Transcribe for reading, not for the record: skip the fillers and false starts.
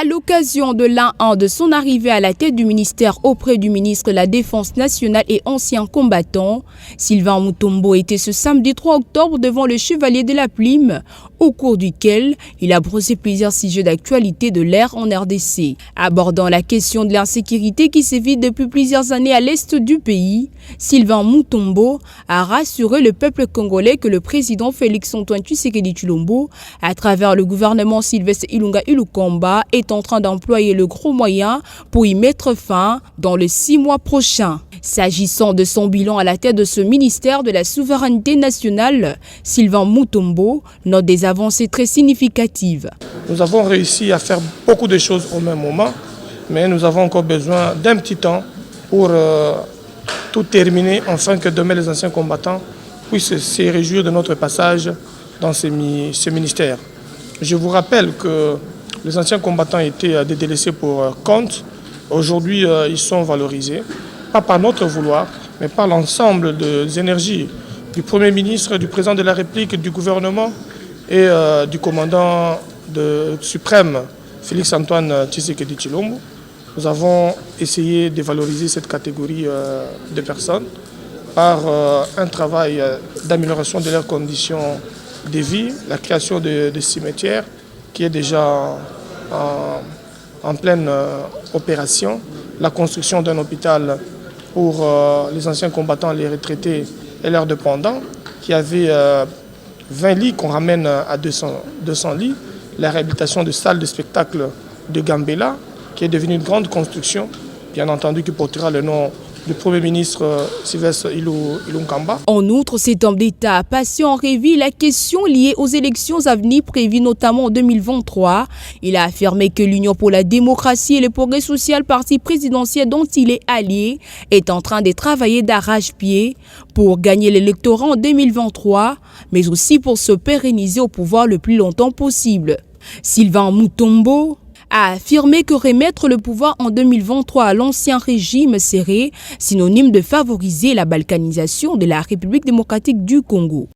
À l'occasion de l'un an de son arrivée à la tête du ministère auprès du ministre de la Défense nationale et ancien combattant, Sylvain Mutombo était ce samedi 3 octobre devant le Chevalier de la Plume, au cours duquel il a brossé plusieurs sujets d'actualité de l'ère en RDC. Abordant la question de l'insécurité qui sévit depuis plusieurs années à l'est du pays, Sylvain Mutombo a rassuré le peuple congolais que le président Félix-Antoine Tshisekedi Tshilombo, à travers le gouvernement Sylvestre Ilunga Ilukamba, est en train d'employer le gros moyen pour y mettre fin dans les 6 mois prochains. S'agissant de son bilan à la tête de ce ministère de la souveraineté nationale, Sylvain Mutombo note des avancées très significatives. Nous avons réussi à faire beaucoup de choses au même moment, mais nous avons encore besoin d'un petit temps pour tout terminer, afin que demain les anciens combattants puissent se réjouir de notre passage dans ce ministère. Je vous rappelle que les anciens combattants étaient délaissés pour compte. Aujourd'hui, ils sont valorisés, pas par notre vouloir, mais par l'ensemble des énergies du Premier ministre, du Président de la République, du gouvernement et du commandant suprême, Félix-Antoine Tshisekedi Tshilombo. Nous avons essayé de valoriser cette catégorie de personnes par un travail d'amélioration de leurs conditions de vie, la création de cimetières qui est déjà en pleine opération, la construction d'un hôpital pour les anciens combattants, les retraités et leurs dépendants, qui avait 20 lits qu'on ramène à 200 lits, la réhabilitation de salles de spectacle de Gambela, qui est devenue une grande construction, bien entendu qui portera le nom du Premier ministre Sylvestre Ilunga. En outre, cet homme d'État a passé en revue la question liée aux élections à venir prévues notamment en 2023. Il a affirmé que l'Union pour la démocratie et le progrès social, parti présidentiel dont il est allié, est en train de travailler d'arrache-pied pour gagner l'électorat en 2023, mais aussi pour se pérenniser au pouvoir le plus longtemps possible. Sylvain Mutombo a affirmé que remettre le pouvoir en 2023 à l'ancien régime serait synonyme de favoriser la balkanisation de la République démocratique du Congo.